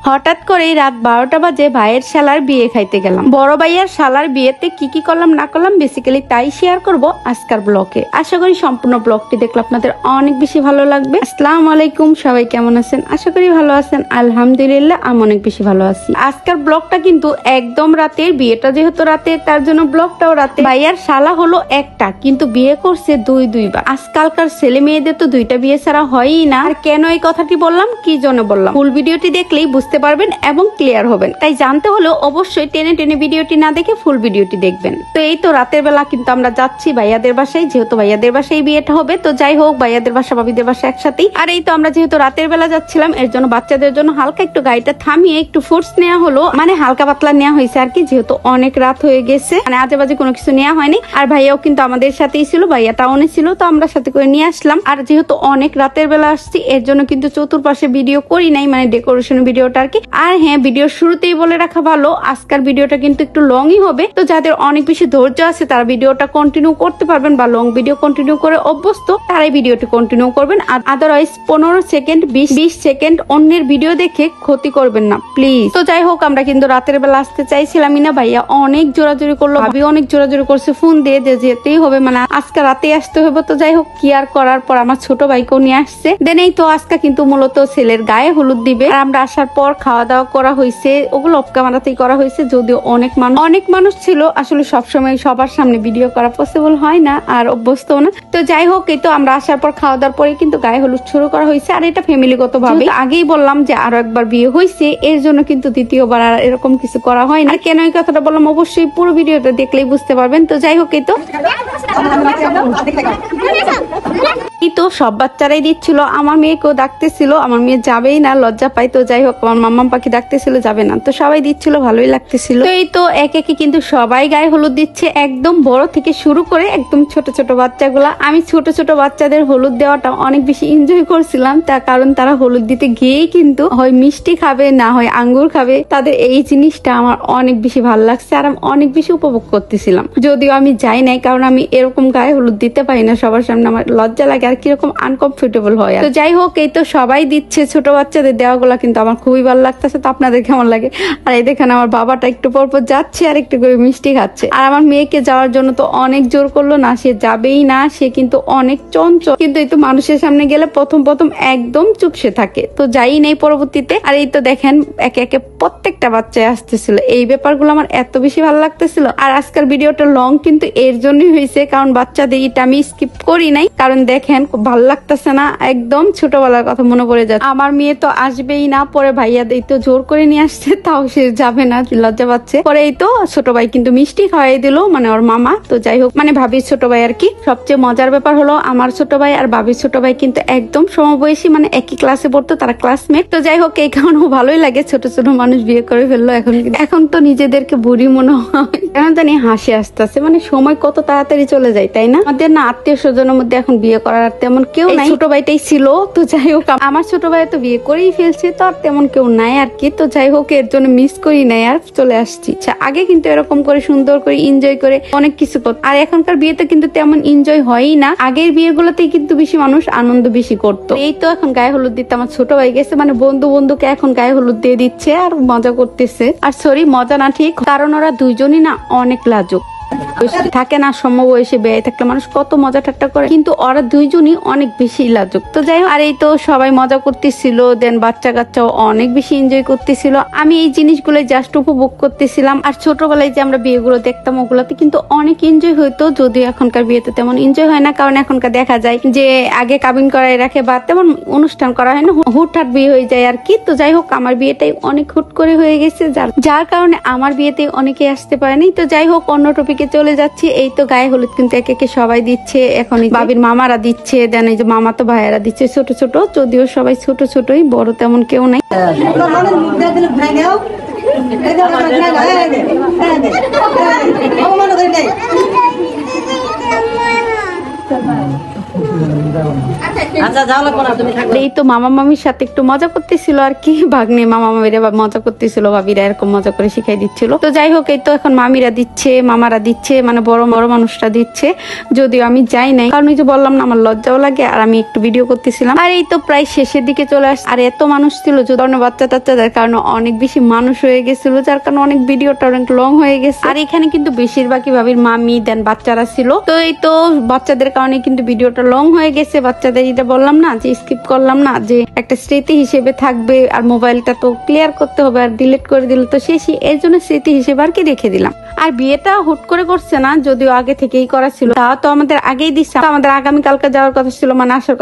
হঠাৎ করেই রাত 12টা বাজে ভাইয়ের শালার বিয়ে খাইতে গেলাম। বড় ভাইয়ের শালার বিয়েতে কি কি করলাম না করলাম বেসিক্যালি তাই শেয়ার করব আজকের ব্লগে। আশা করি সম্পূর্ণ ব্লগটি দেখলে আপনাদের অনেক বেশি ভালো লাগবে। আসসালামু আলাইকুম, সবাই কেমন আছেন? আশা করি ভালো আছেন। আলহামদুলিল্লাহ আমি অনেক বেশি ভালো আছি। আজকের ব্লগটা কিন্তু একদম রাতের, বিয়েটা যেহেতু রাতে তার জন্য ব্লগটাও রাতে। ভাইয়ার শালা হলো একটা, কিন্তু বিয়ে করছে দুইবার। আজকালকার ছেলে মেয়েদের তো দুইটা বিয়ে ছাড়া হয়ই না। আর কেন এই কথাটি বললাম, কি জন্য বললাম, ফুল ভিডিওটি দেখলেই বুঝতে পারবেন এবং ক্লিয়ার হবেন। তাই জানতে হলেও অবশ্যই টেনে টেনে ভিডিওটি না দেখে ফুল ভিডিওটি দেখবেন। তো এই তো রাতের বেলা কিন্তু আমরা যাচ্ছি ভাইয়াদের বাসায়, যেহেতু ভাইয়াদের বাসায় বিয়েটা হবে। তো যাই হোক, ভাইয়াদের বাসা ভাবিদের বাসা একসাথেই। আর এই তো আমরা যেহেতু রাতের বেলা যাচ্ছিলাম, এর জন্য বাচ্চাদের জন্য হালকা একটু গাড়িটা থামিয়ে একটু ফোর্স নেওয়া হলো, মানে হালকা পাতলা নেওয়া হয়েছে আর কি, যেহেতু অনেক রাত হয়ে গেছে, মানে আজে বাজে কোনো কিছু নেওয়া হয়নি। আর ভাইয়াও কিন্তু আমাদের সাথেই ছিল, ভাইয়া টাউনে ছিল, তো আমরা সাথে করে নিয়ে আসলাম। আর যেহেতু অনেক রাতের বেলা আসছি, এর জন্য কিন্তু চতুর্পাশে ভিডিও করি নাই, মানে ডেকোরেশন ভিডিওটা আর কি। আর হ্যাঁ, ভিডিও শুরুতেই বলে রাখা ভালো, আজকের ভিডিওটা কিন্তু একটু লংই হবে। তো যাদের অনেক বেশি ধৈর্য আছে তারা ভিডিওটা কন্টিনিউ করতে পারবেন, বা লং ভিডিও কন্টিনিউ করে অভ্যস্ত তারাই ভিডিওটি কন্টিনিউ করবেন। আর আদারওয়াইজ 15 সেকেন্ড 20 সেকেন্ড অন্যের ভিডিও দেখে ক্ষতি করবেন না প্লিজ। তো যাই হোক, আমরা কিন্তু রাতের বেলা আসতে চাইছিলামই না, ভাইয়া অনেক জোরাজোরি করলো, ভাবি অনেক জোরাজোরি করছে ফোন দিয়ে যে যেতেই হবে, মানে আজকে রাতে আসতে হবে। তো যাই হোক, কি আর করার, পর আমার ছোট ভাইকেও নিয়ে আসছে। দেন এই তো আজকে কিন্তু মূলত ছেলের গায়ে হলুদ দিবে। আর আমরা আসার পর খাওয়া দাওয়া করা হয়েছে, ওগুলো অফ ক্যামেরাতেই করা হয়েছে, যদিও অনেক মানুষ ছিল। আসলে সবসময় সবার সামনে ভিডিও করা পসিবল হয় না, আর অভ্যস্ত না। তো যাই হোক, এই তো আমরা আসার পর খাওয়া দাওয়ার পরে কিন্তু গায়ে হলুদ শুরু করা হয়েছে। আর এটা ফ্যামিলিগত ভাবে, আগেই বললাম যে আরো একবার বিয়ে হয়েছে, এর জন্য কিন্তু দ্বিতীয়বার আর এরকম কিছু করা হয় না। আর কেন এই কথাটা বললাম অবশ্যই পুরো ভিডিওটা দেখলেই বুঝতে পারবেন। তো যাই হোক, এই তো সব বাচ্চারাই দিচ্ছিল, আমার মেয়েকেও ডাকতেছিল, আমার মেয়ে যাবেই না, লজ্জা পাই। তো যাই হোক, আমার মাম্মাম পাখি ডাকতেছিল, যাবে না, তো সবাই দিচ্ছিল, ভালোই লাগতেছিল। তো এই তো একে কিন্তু সবাই গায়ে হলুদ দিচ্ছে, একদম বড় থেকে শুরু করে একদম ছোট ছোট বাচ্চাগুলা। আমি ছোট ছোট বাচ্চাদের হলুদ দেওয়াটা অনেক বেশি এনজয় করছিলাম, তার কারণ তারা হলুদ দিতে গিয়েই কিন্তু হয় মিষ্টি খাবে, না হয় আঙ্গুর খাবে। তাদের এই জিনিসটা আমার অনেক বেশি ভালো লাগছে, আর আমি অনেক বেশি উপভোগ করতেছিলাম। যদিও আমি যাই নাই, কারণ আমি এরকম গায়ে হলুদ দিতে পারি না সবার সামনে, আমার লজ্জা লাগে আর কিরকম আনকমফোর্টেবল হয়। তো যাই হোক, এই তো সবাই দিচ্ছে, ছোট বাচ্চাদের দেওয়াগুলা কিন্তু আমার খুবই ভালো লাগতেছে। তো আপনাদের কেমন লাগে? আর এই দেখেন আমার বাবাটা একটু পরপর যাচ্ছে আর একটু করে মিষ্টি খাচ্ছে। আর আমার মেয়েকে যাওয়ার জন্য তো অনেক জোর করলো না, সে যাবেই না, সে কিন্তু অনেক চঞ্চল। কিন্তু এই তো মানুষের সামনে গেলে প্রথম একদম চুপসে থাকে, তো যাই নেই পরবর্তীতে। আর এই তো দেখেন একে একে প্রত্যেকটা বাচ্চায় আসতেছিল, এই ব্যাপারগুলো আমার এত বেশি ভালো লাগতেছিল। আর আজকের ভিডিওটা লং কিন্তু এর জন্যই হয়েছে, কারণ বাচ্চাদের এটা আমি স্কিপ করি নাই, কারণ দেখেন খুব ভালো লাগতেছে না, একদম ছোটবেলার কথা মনে পড়ে যায়। আমার মেয়ে তো আসবেই না, পরে ভাইয়া এই তো জোর করে নিয়ে আসছে, তাও সে যাবে না, লজ্জা পাচ্ছে। পরে এই তো ছোট ভাই কিন্তু মিষ্টি খাওয়াই দিল, মানে ওর মামা। তো যাই হোক, মানে ভাবির ছোট ভাই আর কি। সবচেয়ে মজার ব্যাপার হলো আমার ছোট ভাই আর ভাবির ছোট ভাই কিন্তু একদম সমবয়সী, মানে একই ক্লাসে পড়তো, তারা ক্লাসমেট। তো যাই হোক, এই কারণে ভালোই লাগে, ছোট ছোট মানুষ বিয়ে করে ফেললো। এখন তো নিজেদেরকে বুড়ি মনে হয়, এখন জানি হাসি আসতেছে, মানে সময় কত তাড়াতাড়ি চলে যায়, তাই না? আমাদের না আত্মীয় স্বজনের মধ্যে এখন বিয়ে করার তেমন কেউ নাই, ছোট ভাইটাই ছিল। তো যাই হোক, আমার ছোট ভাই তো বিয়ে করেই ফেলছে, তো আর তেমন কেউ নাই আর কি। তো যাই হোক, এর জন্য মিস করি নাই আর চলে আসছি। আগে কিন্তু এরকম করে সুন্দর করে এনজয় করে অনেক কিছু করতো, আর এখনকার বিয়েতে কিন্তু তেমন এনজয় হয়ই না। আগের বিয়েগুলোতেই কিন্তু বেশি মানুষ আনন্দ বেশি করতো। এই তো এখন গায়ে হলুদ দিতে আমার ছোট ভাই গেছে, মানে বন্ধুকে এখন গায়ে হলুদ দিয়ে দিচ্ছে আর মজা করতেছে। আর সরি, মজা না ঠিক, কারণ ওরা দুইজনই না অনেক লাজুক থাকে না, সমবয়সী বিয়ে থাকলে মানুষ কত মজা ঠাট্টা করে, কিন্তু ওরা দুইজনই অনেক বেশি লাজুক। তো যাই হোক, আর এই তো সবাই মজা করতেছিল, দেন বাচ্চা কাচ্চাও অনেক বেশি এনজয় করতেছিল। আমি এই জিনিসগুলো জাস্ট উপভোগ করতেছিলাম। আর ছোটবেলায় যে আমরা বিয়েগুলো দেখতাম, ওগুলাতে কিন্তু অনেক এনজয় হইতো, যদিও এখনকার বিয়েতে তেমন এনজয় হয় না, কারণ এখনকার দেখা যায় যে আগে কাবিন করাই রাখে, বা তেমন অনুষ্ঠান করা হয় না, হুটহাট বিয়ে হয়ে যায় আর কি। তো যাই হোক, আমার বিয়েটাই অনেক হুট করে হয়ে গেছে, যার কারণে আমার বিয়েতে অনেকে আসতে পারেনি। তো যাই হোক, অন্য টপিকে চলে যাচ্ছি। এই তো গায়ে হলুদ কিন্তু একে একে সবাই দিচ্ছে, এখন বাবির মামারা দিচ্ছে, দেন এই যে মামা তো ভাইয়েরা দিচ্ছে ছোট ছোট, যদিও সবাই ছোট ছোটই, বড় তেমন কেউ নাই। আচ্ছা যাও লাগবো না, তুমি থাকো। এই তো মামা মামির সাথে একটু মজা করতেছিল আর কি, ভাগ্নে মামা মামিরা মজা করতেছিল, ভাবিরা এরকম মজা করে শিখাই দিচ্ছিল। তো যাই হোক, এই তো এখন মামিরা দিচ্ছে, মামারা দিচ্ছে, মানে বড় বড় মানুষরা দিচ্ছে, যদিও আমি যাই নাই, কারণ ওই যে বললাম না আমার লজ্জাও লাগে, আর আমি একটু ভিডিও করতেছিলাম। আর এই তো প্রায় শেষের দিকে চলে আসছে, আর এত মানুষ ছিল যে ধরনের বাচ্চা টাচ্চাদের কারণে অনেক বেশি মানুষ হয়ে গেছিল, যার কারণে অনেক ভিডিওটা অনেক লং হয়ে গেছে। আর এখানে কিন্তু বেশিরভাগই ভাবির মামি দেন বাচ্চারা ছিল, তো এই তো বাচ্চাদের কারণে কিন্তু ভিডিওটা লং হয়ে গেছে। বাচ্চাদের এটা বললাম না যে স্কিপ করলাম না, যে একটা স্মৃতি হিসেবে থাকবে, আর মোবাইলটা তো ক্লিয়ার করতে হবে, আর ডিলিট করে দিলে তো শেষই, এর জন্য স্মৃতি হিসেবে আর কি রেখে দিলাম। আর বিয়েটা হুট করে করছে না, যদিও আগে থেকেই করা ছিল, তা তো আমাদের আগেই দিচ্ছে, আমাদের আগামীকালকে যাওয়ার কথা ছিল, মানে আসার কথা